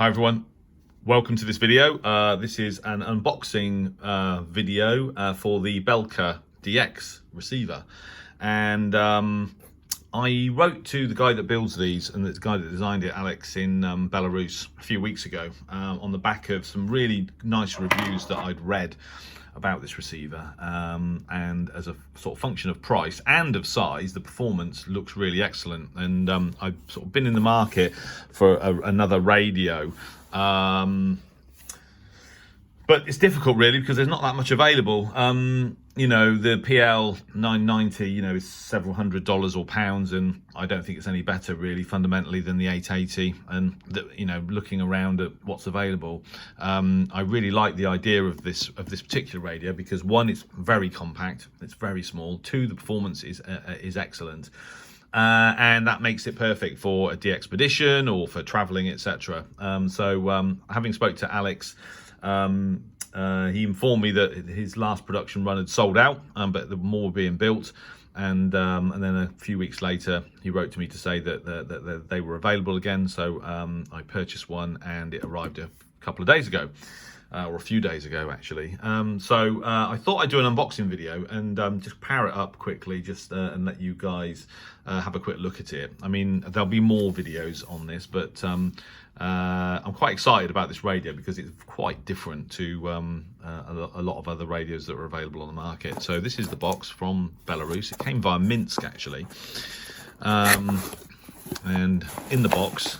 Hi everyone, welcome to this video. This is an unboxing video for the Belka DX receiver, and I wrote to the guy that builds these and the guy that designed it, Alex, in Belarus a few weeks ago, on the back of some really nice reviews that I'd read about this receiver, and as a sort of function of price and of size, the performance looks really excellent. And I've sort of been in the market for another radio, but it's difficult really because there's not that much available. You know, the PL 990, you know, is several $100s or pounds, and I don't think it's any better really fundamentally than the 880. And you know, looking around at what's available, I really like the idea of this particular radio because one, it's very compact, it's very small. Two, the performance is excellent. And that makes it perfect for a de-expedition or for traveling, etc. Having spoke to Alex, he informed me that his last production run had sold out, but the more were being built. And then a few weeks later, he wrote to me to say that they were available again. So I purchased one, and it arrived a couple of days ago. Or a few days ago, actually. I thought I'd do an unboxing video and just power it up quickly, just and let you guys have a quick look at it. I mean, there'll be more videos on this, but I'm quite excited about this radio because it's quite different to a lot of other radios that are available on the market. So this is the box from Belarus. It came via Minsk, actually. And in the box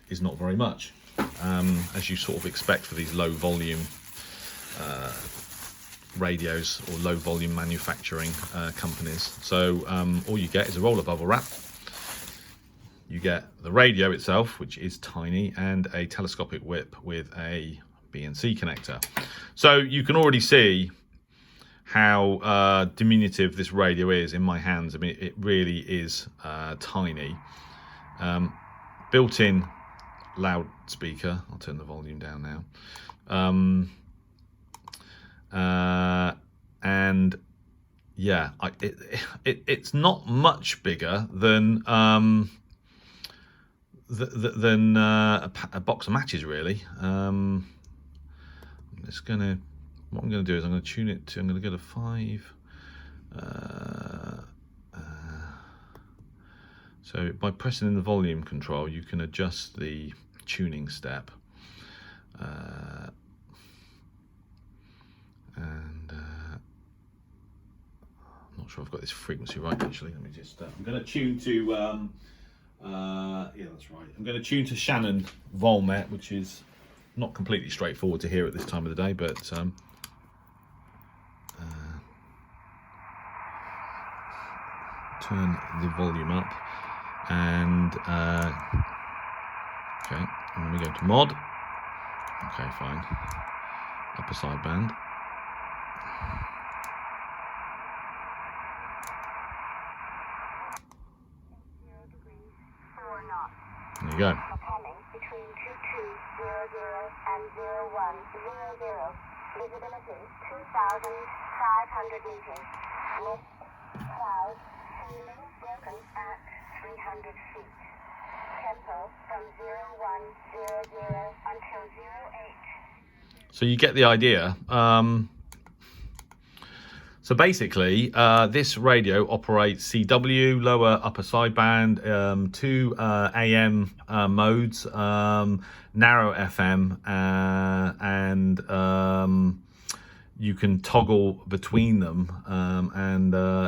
is not very much. As you sort of expect for these low volume radios or low volume manufacturing companies. So all you get is a roller bubble wrap. You get the radio itself, which is tiny, and a telescopic whip with a BNC connector. So you can already see how diminutive this radio is in my hands. I mean, it really is tiny. Built-in loudspeaker. I'll turn the volume down now. And yeah, it's not much bigger than a box of matches, really. I'm just gonna, what I'm gonna do is I'm gonna tune it to, I'm gonna go to 5. So by pressing in the volume control, you can adjust the tuning step. I'm not sure I've got this frequency right, actually. Let me just, I'm going to tune to, yeah, that's right. I'm going to tune to Shannon Volmet, which is not completely straightforward to hear at this time of the day, but turn the volume up. And okay, and then we go to mod. Okay, fine. Upper sideband. There you go. Between 2200 and 0100. Visibility 2,500 meters. Mist, cloud, ceiling broken at 300 feet. Tempo from 0100 until 08. So you get the idea. So basically, this radio operates CW, lower upper sideband, 2 AM modes, narrow FM, and you can toggle between them,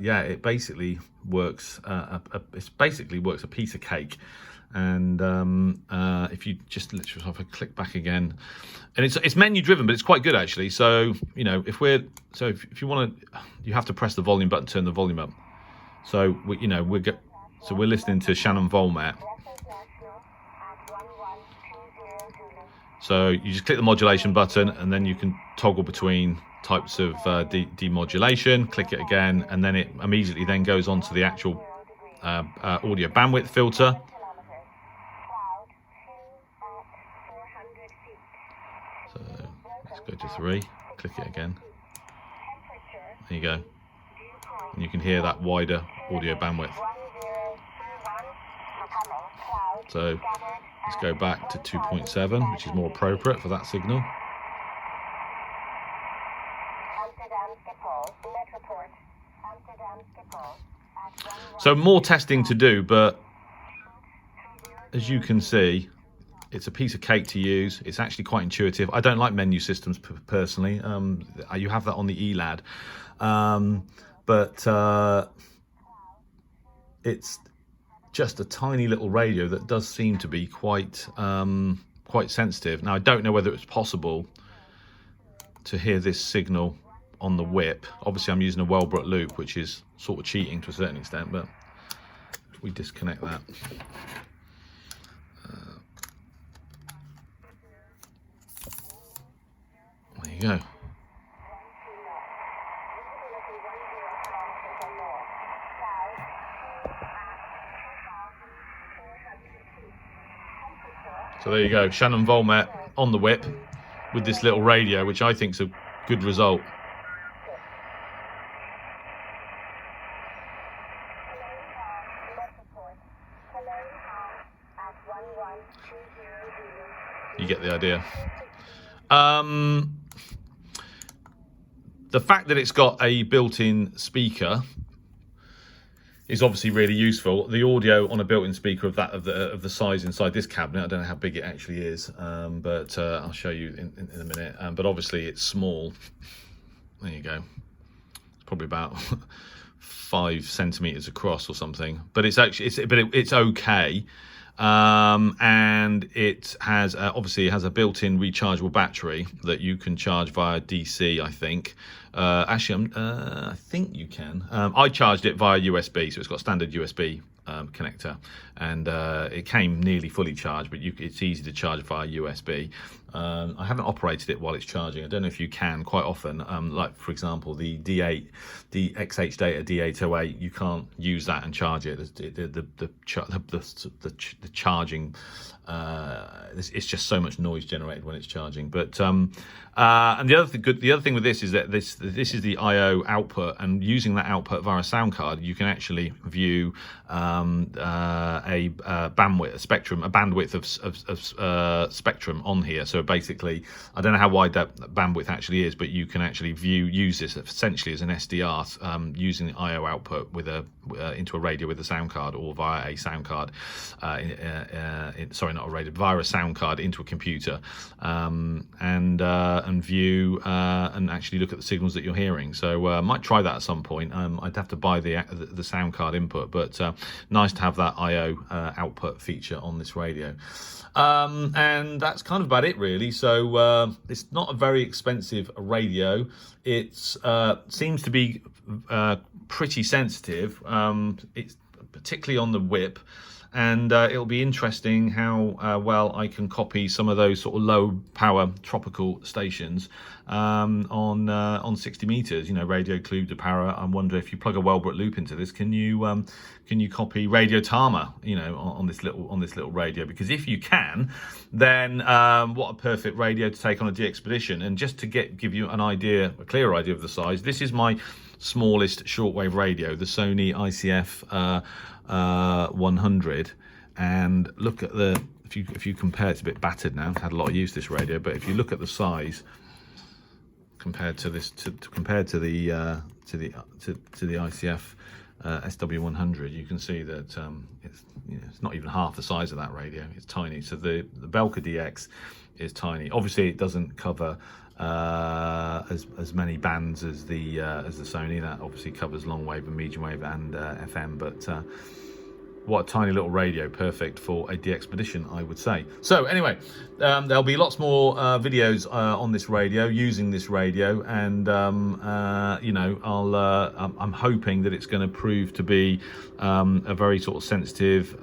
yeah, it basically works. Works a piece of cake. And if you just literally, if I click back again, and it's menu driven, but it's quite good actually. So you know, if you want to, you have to press the volume button, turn the volume up. So we're listening to Shannon Volmet. So you just click the modulation button, and then you can toggle between types of demodulation. Click it again, and then it immediately then goes on to the actual audio bandwidth filter. So let's go to 3. Click it again. There you go. And you can hear that wider audio bandwidth. So Let's go back to 2.7, which is more appropriate for that signal. So more testing to do, but as you can see, it's a piece of cake to use. It's actually quite intuitive. I don't like menu systems personally. You have that on the ELAD, but it's just a tiny little radio that does seem to be quite sensitive. Now I don't know whether it's possible to hear this signal on the whip. Obviously I'm using a Wellbrook loop, which is sort of cheating to a certain extent, but if we disconnect that, there you go. So there you go, Shannon Volmet on the whip with this little radio, which I think is a good result. You get the idea. The fact that it's got a built-in speaker is obviously really useful. The audio on a built-in speaker of the size inside this cabinet, I don't know how big it actually is, but I'll show you in a minute. But obviously it's small. There you go. It's probably about 5 centimeters across or something. But it's actually it's okay. And it has obviously it has a built-in rechargeable battery that you can charge via DC, I think. Actually, I think you can. I charged it via USB, so it's got a standard USB connector, and it came nearly fully charged, but it's easy to charge via USB. I haven't operated it while it's charging. I don't know if you can. Quite often, like for example, the D8, the XH Data D808, you can't use that and charge it. The charging, it's just so much noise generated when it's charging. But and the other thing with this is that this is the I/O output, and using that output via a sound card, you can actually view a bandwidth of spectrum on here. So basically, I don't know how wide that bandwidth actually is, but you can actually use this essentially as an SDR, using the I/O output with into a radio with a sound card, or via a sound card. Sorry, not a radio, via a sound card into a computer, and view and actually look at the signals that you're hearing. So I might try that at some point. I'd have to buy the sound card input, but nice to have that I/O output feature on this radio. And that's kind of about it really. So it's not a very expensive radio. It seems to be pretty sensitive. It's particularly on the whip. And it'll be interesting how well I can copy some of those sort of low power tropical stations on 60 meters. You know, Radio Club de Para. I wonder if you plug a Wellbrook loop into this, can you copy Radio Tama? You know, on this little radio? Because if you can, then what a perfect radio to take on a DXpedition. And just to give you an idea, a clear idea of the size, this is my smallest shortwave radio, the Sony ICF 100, and look at the if you compare, it's a bit battered now. I've had a lot of use this radio, but if you look at the size compared to this, compared to the ICF SW100, you can see that it's not even half the size of that radio. It's tiny. So the Belka DX is tiny. Obviously, it doesn't cover as many bands as the Sony. That obviously covers long wave and medium wave and FM, but what a tiny little radio, perfect for a DXpedition, I would say. So anyway, there'll be lots more videos on this radio, using this radio, and you know, I'm hoping that it's going to prove to be a very sort of sensitive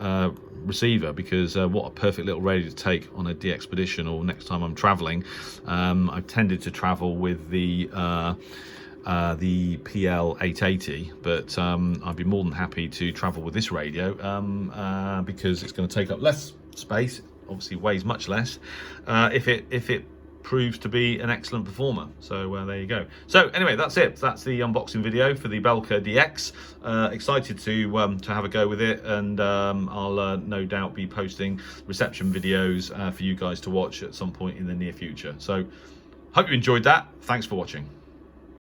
receiver, because what a perfect little radio to take on a DXpedition or next time I'm traveling. I've tended to travel with the PL 880, but I'd be more than happy to travel with this radio because it's going to take up less space. Obviously weighs much less. If it proves to be an excellent performer. So there you go. So anyway, that's it. That's the unboxing video for the Belka DX. Excited to have a go with it, and I'll no doubt be posting reception videos for you guys to watch at some point in the near future. So hope you enjoyed that. Thanks for watching.